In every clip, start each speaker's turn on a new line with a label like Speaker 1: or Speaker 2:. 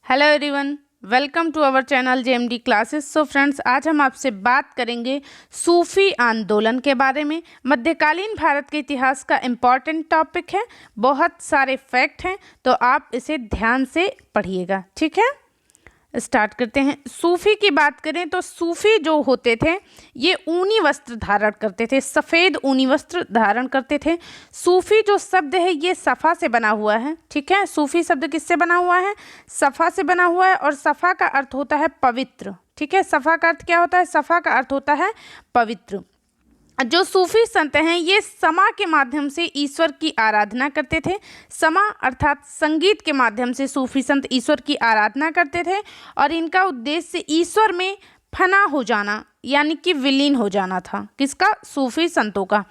Speaker 1: Hello everyone, welcome to our channel JMD classes. So friends, आज हम आपसे बात करेंगे सूफी आंदोलन के बारे में। मध्यकालीन भारत के इतिहास का इम्पॉर्टेंट टॉपिक है, बहुत सारे फैक्ट हैं, तो आप इसे ध्यान से पढ़िएगा। ठीक है, स्टार्ट करते हैं। सूफी की बात करें तो सूफी जो होते थे ये ऊनी वस्त्र धारण करते थे, सफ़ेद ऊनी वस्त्र धारण करते थे। सूफी जो शब्द है ये सफ़ा से बना हुआ है। ठीक है, सूफी शब्द किससे बना हुआ है? सफ़ा से बना हुआ है, और सफ़ा का अर्थ होता है पवित्र। ठीक है, सफ़ा का अर्थ क्या होता है? सफ़ा का अर्थ होता है पवित्र। जो सूफी संत हैं ये समा के माध्यम से ईश्वर की आराधना करते थे। समा अर्थात संगीत के माध्यम से सूफी संत ईश्वर की आराधना करते थे, और इनका उद्देश्य ईश्वर में फना हो जाना यानी कि विलीन हो जाना था। किसका? सूफी संतों का।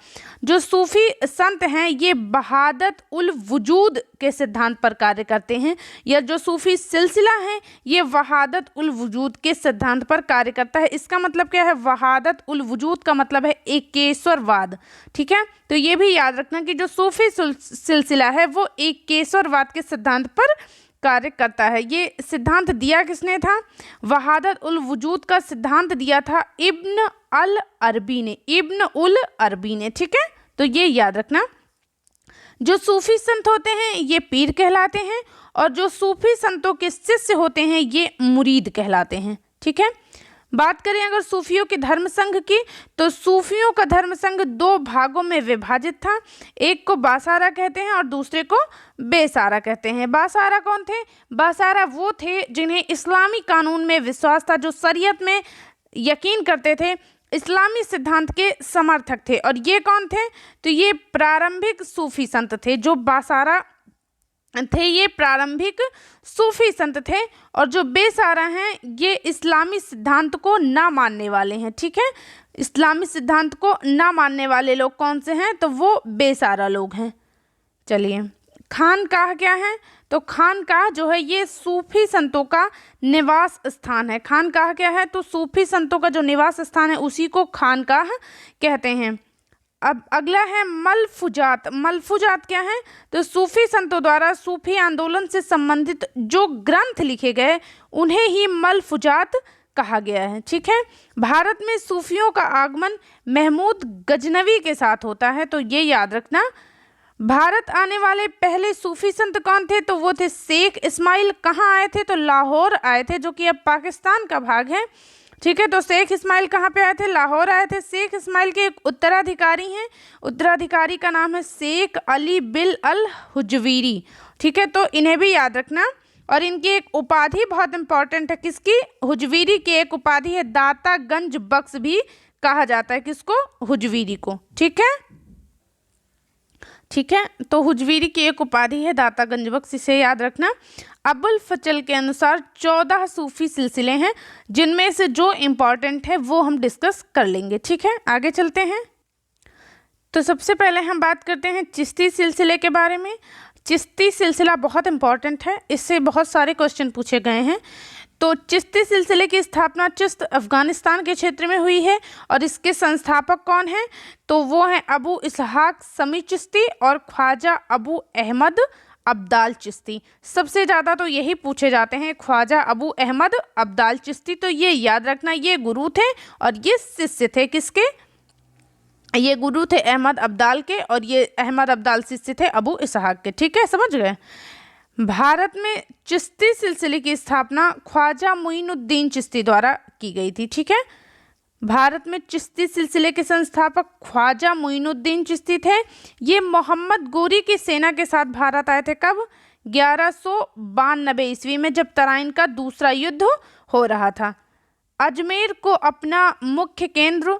Speaker 1: जो सूफी संत हैं ये वहादत उल वजूद के सिद्धांत पर कार्य करते हैं, या जो सूफी सिलसिला है ये वहादत उल वजूद के सिद्धांत पर कार्य करता है। इसका मतलब क्या है? वहादत उल वजूद का मतलब है एकेश्वरवाद। ठीक है, तो ये भी याद रखना कि जो सूफी सिलसिला है वो एकेश्वरवाद के सिद्धांत पर कार्य करता है। ये सिद्धांत दिया किसने था? वहादत उल वजूद का सिद्धांत दिया था इब्न अल अरबी ने, इब्न उल अरबी ने। ठीक है, तो ये याद रखना। जो सूफी संत होते हैं ये पीर कहलाते हैं, और जो सूफी संतों के शिष्य होते हैं ये मुरीद कहलाते हैं। ठीक है, बात करें अगर सूफियों के धर्म संघ की, तो सूफियों का धर्म संघ दो भागों में विभाजित था। एक को बासारा कहते हैं और दूसरे को बेसारा कहते हैं। बासारा कौन थे? बासारा वो थे जिन्हें इस्लामी कानून में विश्वास था, जो शरीयत में यकीन करते थे, इस्लामी सिद्धांत के समर्थक थे। और ये कौन थे? तो ये प्रारंभिक सूफी संत थे। जो बासारा थे ये प्रारंभिक सूफी संत थे, और जो बेसारा हैं ये इस्लामी सिद्धांत को ना मानने वाले हैं। ठीक है, इस्लामी सिद्धांत को ना मानने वाले लोग कौन से हैं? तो वो बेसारा लोग हैं। चलिए, खानकाह क्या है? तो खानकाह जो है ये सूफी संतों का निवास स्थान है। खानकाह क्या है? तो सूफी संतों का जो निवास स्थान है उसी को खानकाह कहते हैं। अब अगला है मलफूजात। मलफूजात क्या है? तो सूफी संतों द्वारा सूफी आंदोलन से संबंधित जो ग्रंथ लिखे गए उन्हें ही मलफूजात कहा गया है। ठीक है, भारत में सूफियों का आगमन महमूद गजनवी के साथ होता है, तो ये याद रखना। भारत आने वाले पहले सूफी संत कौन थे? तो वो थे शेख इस्माइल। कहाँ आए थे? तो लाहौर आए थे, जो कि अब पाकिस्तान का भाग है। ठीक है, तो शेख इस्माइल कहाँ पे आए थे? लाहौर आए थे। शेख इस्माइल के एक उत्तराधिकारी हैं, उत्तराधिकारी का नाम है शेख अली बिल अल हुजवीरी। ठीक है, तो इन्हें भी याद रखना। और इनकी एक उपाधि बहुत इंपॉर्टेंट है। किसकी? हुजवीरी की एक उपाधि है दाता गंज बख्श भी कहा जाता है। किसको? हुजवीरी को। ठीक है, ठीक है, तो हुजवीरी की एक उपाधि है दाता गंज बख्श, इसे याद रखना। अबुल फजल के अनुसार 14 सूफी सिलसिले हैं, जिनमें से जो इम्पॉर्टेंट है वो हम डिस्कस कर लेंगे। ठीक है, आगे चलते हैं। तो सबसे पहले हम बात करते हैं चिश्ती सिलसिले के बारे में। चिश्ती सिलसिला बहुत इम्पॉर्टेंट है, इससे बहुत सारे क्वेश्चन पूछे गए हैं। तो चिश्ती सिलसिले की स्थापना चिश्त अफ़गानिस्तान के क्षेत्र में हुई है, और इसके संस्थापक कौन हैं? तो वो हैं अबू इसहाक समी चिश्ती और ख्वाजा अबू अहमद अब्दाल चिश्ती। सबसे ज़्यादा तो यही पूछे जाते हैं, ख्वाजा अबू अहमद अब्दाल चिश्ती। तो ये याद रखना, ये गुरु थे और ये शिष्य थे। किसके? ये गुरु थे अहमद अब्दाल के, और ये अहमद अब्दाल शिष्य थे अबू इसहाक के। ठीक है, समझ गए। भारत में चिश्ती सिलसिले की स्थापना ख्वाजा मुइनुद्दीन चिश्ती द्वारा की गई थी। ठीक है, भारत में चिश्ती सिलसिले के संस्थापक ख्वाजा मुइनुद्दीन चिश्ती थे। ये मोहम्मद गोरी की सेना के साथ भारत आए थे। कब? 1192 ईस्वी में, जब तराइन का दूसरा युद्ध हो रहा था। अजमेर को अपना मुख्य केंद्र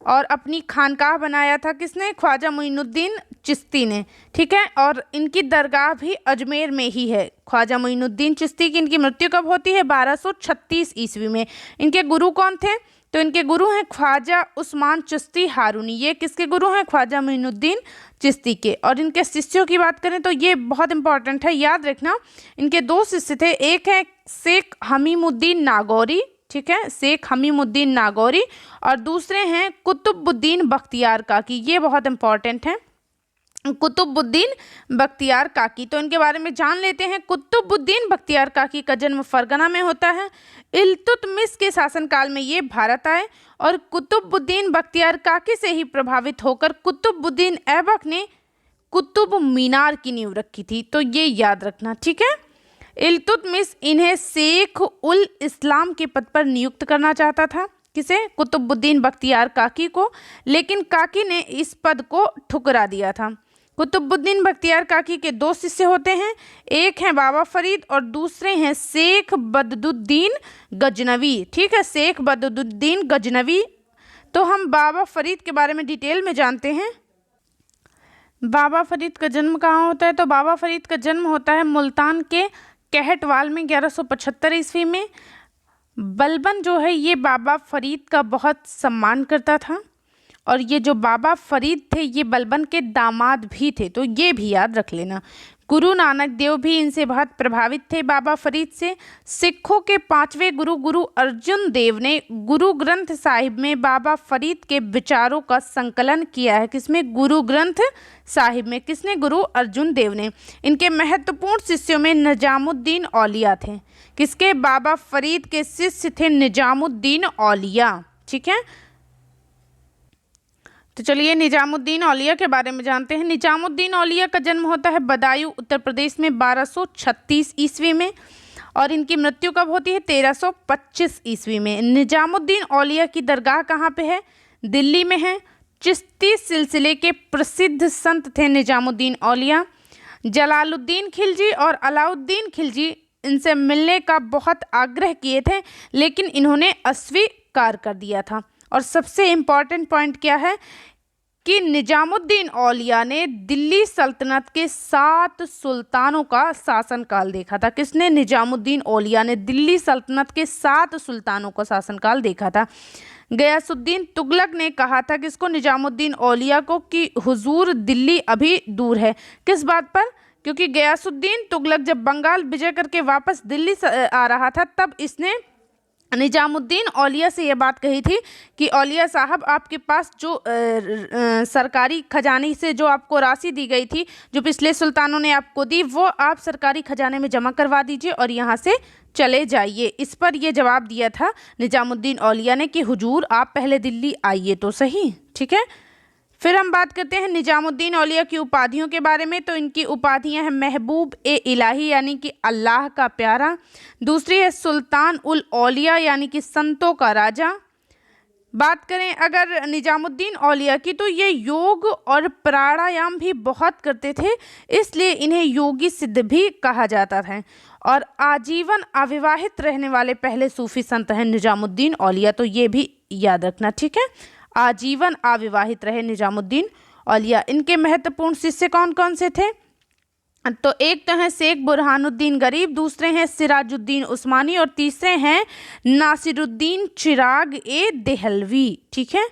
Speaker 1: और अपनी खानकाह बनाया था। किसने? ख्वाजा मुइनुद्दीन चिश्ती ने। ठीक है, और इनकी दरगाह भी अजमेर में ही है। ख्वाजा मुइनुद्दीन चिश्ती की इनकी मृत्यु कब होती है? 1236 ईस्वी में। इनके गुरु कौन थे? तो इनके गुरु हैं ख्वाजा उस्मान चिश्ती हारूनी। ये किसके गुरु हैं? ख्वाजा मुइनुद्दीन चिश्ती के। और इनके शिष्यों की बात करें तो ये बहुत इंपॉर्टेंट है, याद रखना। इनके दो शिष्य थे, एक है शेख हमीमुद्दीन नागौरी। ठीक है, शेख हमीमुद्दीन नागौरी, और दूसरे हैं कुतुबुद्दीन बख्तियार काकी। ये बहुत इंपॉर्टेंट हैं। कुतुबुद्दीन बख्तियार काकी। तो इनके बारे में जान लेते हैं। कुतुबुद्दीन बख्तियार काकी का जन्म फरगना में होता है। इल्तुतमिश के शासनकाल में ये भारत आए और कुतुबुद्दीन बख्तियार काकी से ही प्रभावित होकर कुतुबुद्दीन ऐबक ने कुतुब मीनार की नींव रखी थी। तो ये याद रखना, ठीक है। इल्तुतमिश इन्हें शेख उल इस्लाम के पद पर नियुक्त करना चाहता था। किसे? कुतुबुद्दीन बख्तियार काकी को, लेकिन काकी ने इस पद को ठुकरा दिया था। कुतुबुद्दीन बख्तियार काकी के दो शिष्य होते हैं, एक हैं बाबा फरीद और दूसरे हैं शेख बदरुद्दीन गजनवी। ठीक है, शेख बदरुद्दीन गजनवी। तो हम बाबा फरीद के बारे में डिटेल में जानते हैं। बाबा फरीद का जन्म कहाँ होता है? तो बाबा फरीद का जन्म होता है मुल्तान के कहटवाल में 1175 ईस्वी में। बलबन जो है ये बाबा फरीद का बहुत सम्मान करता था और ये जो बाबा फरीद थे ये बलबन के दामाद भी थे, तो ये भी याद रख लेना। गुरु नानक देव भी इनसे बहुत प्रभावित थे बाबा फरीद से। सिखों के 5वें गुरु गुरु अर्जुन देव ने गुरु ग्रंथ साहिब में बाबा फरीद के विचारों का संकलन किया है। किसमें? गुरु ग्रंथ साहिब में। किसने? गुरु अर्जुन देव ने। इनके महत्वपूर्ण शिष्यों में निजामुद्दीन औलिया थे। किसके? बाबा फरीद के शिष्य थे निजामुद्दीन औलिया। ठीक है, तो चलिए निजामुद्दीन औलिया के बारे में जानते हैं। निजामुद्दीन औलिया का जन्म होता है बदायूं उत्तर प्रदेश में 1236 ईस्वी में और इनकी मृत्यु कब होती है? 1325 ईस्वी में। निजामुद्दीन औलिया की दरगाह कहाँ पे है? दिल्ली में है। चिश्ती सिलसिले के प्रसिद्ध संत थे निजामुद्दीन औलिया। जलालुद्दीन खिलजी और अलाउद्दीन खिलजी इनसे मिलने का बहुत आग्रह किए थे, लेकिन इन्होंने अस्वीकार कर दिया था। और सबसे इम्पॉर्टेंट पॉइंट क्या है कि निजामुद्दीन औलिया ने दिल्ली सल्तनत के 7 सुल्तानों का शासनकाल देखा था। किसने? निजामुद्दीन औलिया ने दिल्ली सल्तनत के 7 सुल्तानों का शासनकाल देखा था। गयासुद्दीन तुगलक ने कहा था किसको? निजामुद्दीन औलिया को, कि हुजूर दिल्ली अभी दूर है। किस बात पर? क्योंकि गयासुद्दीन तुगलक जब बंगाल विजय करके वापस दिल्ली आ रहा था तब इसने निजामुद्दीन औलिया से ये बात कही थी कि औलिया साहब, आपके पास जो सरकारी खजाने से जो आपको राशि दी गई थी, जो पिछले सुल्तानों ने आपको दी, वो आप सरकारी खजाने में जमा करवा दीजिए और यहाँ से चले जाइए। इस पर यह जवाब दिया था निजामुद्दीन औलिया ने कि हुजूर आप पहले दिल्ली आइए तो सही। ठीक है, फिर हम बात करते हैं निजामुद्दीन औलिया की उपाधियों के बारे में। तो इनकी उपाधियां हैं महबूब ए इलाही यानी कि अल्लाह का प्यारा। दूसरी है सुल्तान उल औलिया यानी कि संतों का राजा। बात करें अगर निजामुद्दीन औलिया की, तो ये योग और प्राणायाम भी बहुत करते थे, इसलिए इन्हें योगी सिद्ध भी कहा जाता था। और आजीवन अविवाहित रहने वाले पहले सूफी संत हैं निजामुद्दीन औलिया, तो ये भी याद रखना। ठीक है, आजीवन अविवाहित रहे निजामुद्दीन औलिया। इनके महत्वपूर्ण शिष्य कौन कौन से थे? तो एक तो हैं शेख बुरहानुद्दीन गरीब, दूसरे हैं सिराजुद्दीन उस्मानी और तीसरे हैं नासिरुद्दीन चिराग ए देहलवी। ठीक है,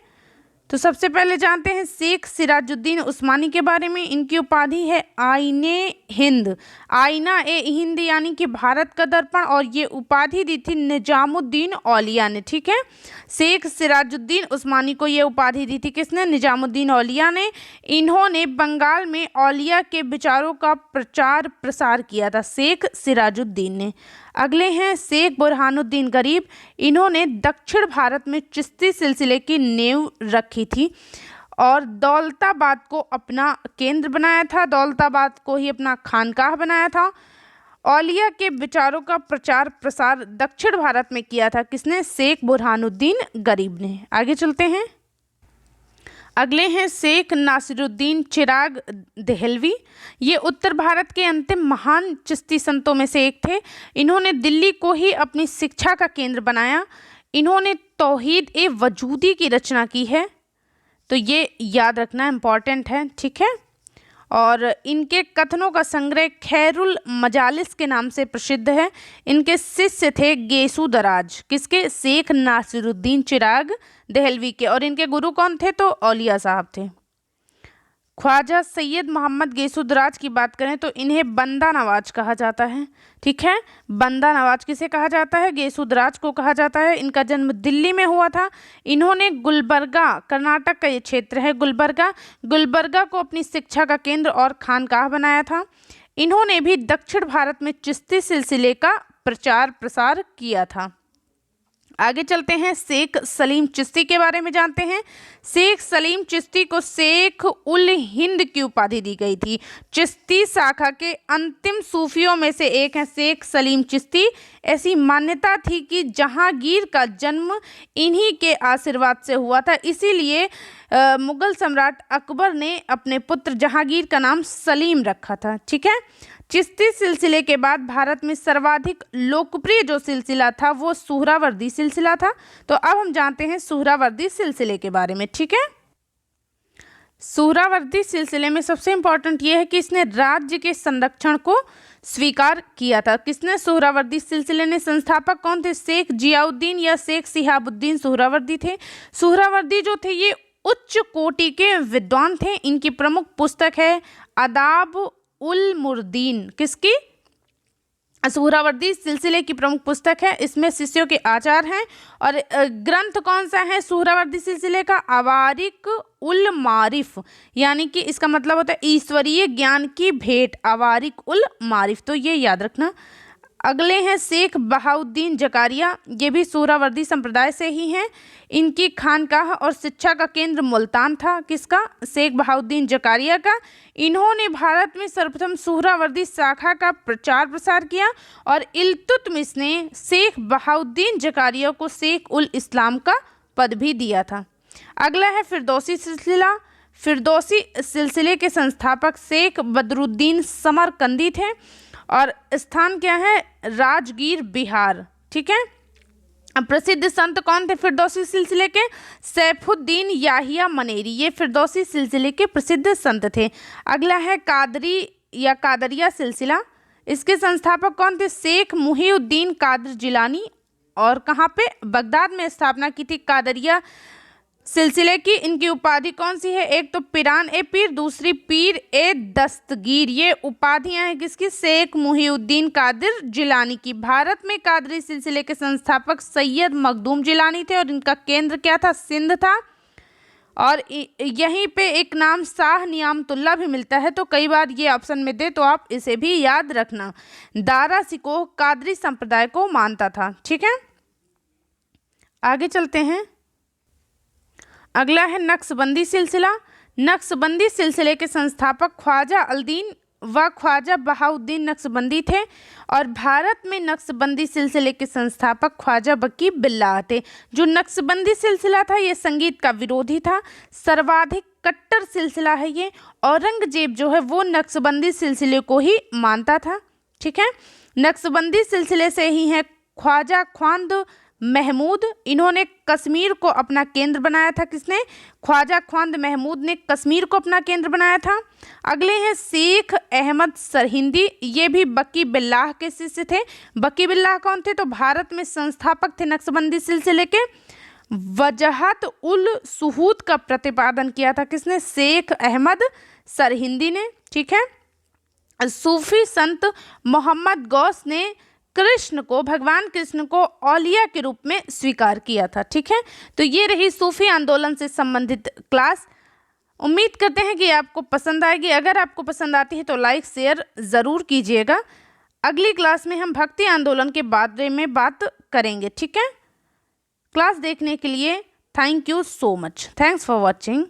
Speaker 1: तो सबसे पहले जानते हैं शेख सिराजुद्दीन उस्मानी के बारे में। इनकी उपाधि है आईने हिंद, आईना ए हिंद यानी कि भारत का दर्पण, और ये उपाधि दी थी निजामुद्दीन औलिया ने। ठीक है, शेख सिराजुद्दीन उस्मानी को ये उपाधि दी थी किसने? निजामुद्दीन औलिया ने। इन्होंने बंगाल में औलिया के विचारों का प्रचार प्रसार किया था, शेख सिराजुद्दीन ने। अगले हैं शेख बुरहानुद्दीन गरीब। इन्होंने दक्षिण भारत में चिश्ती सिलसिले की नींव रखी थी और दौलताबाद को अपना केंद्र बनाया था, दौलताबाद को ही अपना खानकाह बनाया था। औलिया के विचारों का प्रचार प्रसार दक्षिण भारत में किया था किसने? शेख बुरहानुद्दीन गरीब ने। आगे चलते हैं, अगले हैं शेख नासिरुद्दीन चिराग देहलवी। ये उत्तर भारत के अंतिम महान चिश्ती संतों में से एक थे। इन्होंने दिल्ली को ही अपनी शिक्षा का केंद्र बनाया। इन्होंने तौहीद ए वजूदी की रचना की है, तो ये याद रखना इम्पॉर्टेंट है। ठीक है, और इनके कथनों का संग्रह खैरुल मजालिस के नाम से प्रसिद्ध है। इनके शिष्य थे गेसू दराज, किसके? शेख नासिरुद्दीन चिराग देहलवी के। और इनके गुरु कौन थे? तो औलिया साहब थे। ख्वाजा सैयद मोहम्मद गैसुद्राज की बात करें तो इन्हें बंदा नवाज कहा जाता है। ठीक है, बंदा नवाज किसे कहा जाता है? गैसुद्राज को कहा जाता है। इनका जन्म दिल्ली में हुआ था। इन्होंने गुलबर्गा, कर्नाटक का ये क्षेत्र है गुलबर्गा को अपनी शिक्षा का केंद्र और खानकाह बनाया था। इन्होंने भी दक्षिण भारत में चिश्ती सिलसिले का प्रचार प्रसार किया था। आगे चलते हैं, शेख सलीम चिश्ती के बारे में जानते हैं। शेख सलीम चिश्ती को शेख उल हिंद की उपाधि दी गई थी। चिश्ती शाखा के अंतिम सूफियों में से एक हैं शेख सलीम चिश्ती। ऐसी मान्यता थी कि जहांगीर का जन्म इन्हीं के आशीर्वाद से हुआ था, इसीलिए मुगल सम्राट अकबर ने अपने पुत्र जहांगीर का नाम सलीम रखा था। ठीक है, चिश्ती सिलसिले के बाद भारत में सर्वाधिक लोकप्रिय जो सिलसिला था वो सुहरावर्दी सिलसिला था। तो अब हम जानते हैं सुहरावर्दी सिलसिले के बारे में। ठीक है, सुहरावर्दी सिलसिले में सबसे इम्पोर्टेंट ये है कि इसने राज्य के संरक्षण को स्वीकार किया था। किसने? सुहरावर्दी सिलसिले ने। संस्थापक कौन थे? शेख जियाउद्दीन या शेख सिहाबुद्दीन सुहरावर्दी थे। सुहरावर्दी जो थे ये उच्च कोटि के विद्वान थे। इनकी प्रमुख पुस्तक है आदाब उल मुर्दीन। किसकी? सुहरावर्दी सिलसिले की प्रमुख पुस्तक है। इसमें शिष्यों के आचार हैं। और ग्रंथ कौन सा है सुहरावर्दी सिलसिले का? अवारिक उल मारिफ, यानी कि इसका मतलब होता है ईश्वरीय ज्ञान की भेंट, अवारिक उल मारिफ। तो ये याद रखना। अगले हैं शेख बहाउद्दीन जकारिया, ये भी सुहरावर्दी संप्रदाय से ही हैं। इनकी खानकाह और शिक्षा का केंद्र मुल्तान था। किसका? शेख बहाउद्दीन जकारिया का। इन्होंने भारत में सर्वप्रथम सुहरावर्दी शाखा का प्रचार प्रसार किया और इल्तुतमिश ने शेख बहाउद्दीन जकारिया को शेख उल इस्लाम का पद भी दिया था। अगला है फिरदौसी सिलसिला। फिरदौसी सिलसिले के संस्थापक शेख बदरुद्दीन समरकंदी थे और स्थान क्या है? राजगीर, बिहार। ठीक है, अब प्रसिद्ध संत कौन थे फिरदौसी सिलसिले के? सैफुद्दीन याहिया मनेरी, ये फिरदौसी सिलसिले के प्रसिद्ध संत थे। अगला है कादरी या कादरिया सिलसिला। इसके संस्थापक कौन थे? शेख मुहीउद्दीन कादर जिलानी। और कहाँ पे? बगदाद में स्थापना की थी कादरिया सिलसिले की। इनकी उपाधि कौन सी है? एक तो पिरान ए पीर, दूसरी पीर ए दस्तगीर। ये उपाधियां हैं किसकी? शेख मुहीउद्दीन कादिर जिलानी की। भारत में कादरी सिलसिले के संस्थापक सैयद मखदूम जिलानी थे और इनका केंद्र क्या था? सिंध था। और यहीं पे एक नाम शाह नियामतुल्लाह भी मिलता है, तो कई बार ये ऑप्शन में दे तो आप इसे भी याद रखना। दारा सिकोह कादरी संप्रदाय को मानता था। ठीक है, आगे चलते हैं। अगला है नक्शबंदी सिलसिला। नक्शबंदी सिलसिले के संस्थापक ख्वाजा अल्दीन व ख्वाजा बहाउद्दीन नक्शबंदी थे और भारत में नक्शबंदी सिलसिले के संस्थापक ख्वाजा बकी बिल्लाह थे। जो नक्शबंदी सिलसिला था ये संगीत का विरोधी था, सर्वाधिक कट्टर सिलसिला है ये। औरंगजेब जो है वो नक्शबंदी सिलसिले को ही मानता था। ठीक है, नक्शबंदी सिलसिले से ही है ख्वाजा ख्वांद महमूद। इन्होंने कश्मीर को अपना केंद्र बनाया था। किसने? ख्वाजा ख्वांद महमूद ने कश्मीर को अपना केंद्र बनाया था। अगले हैं शेख अहमद सरहिंदी, ये भी बकी बिल्लाह के शिष्य थे। बकी बिल्लाह कौन थे? तो भारत में संस्थापक थे नक्शबंदी सिलसिले के। वजहत उल सुहूद का प्रतिपादन किया था किसने? शेख अहमद सरहिंदी ने। ठीक है, सूफी संत मोहम्मद गौस ने भगवान कृष्ण को औलिया के रूप में स्वीकार किया था। ठीक है, तो ये रही सूफी आंदोलन से संबंधित क्लास। उम्मीद करते हैं कि आपको पसंद आएगी। अगर आपको पसंद आती है तो लाइक शेयर ज़रूर कीजिएगा। अगली क्लास में हम भक्ति आंदोलन के बारे में बात करेंगे। ठीक है, क्लास देखने के लिए thank you so much. Thanks for watching.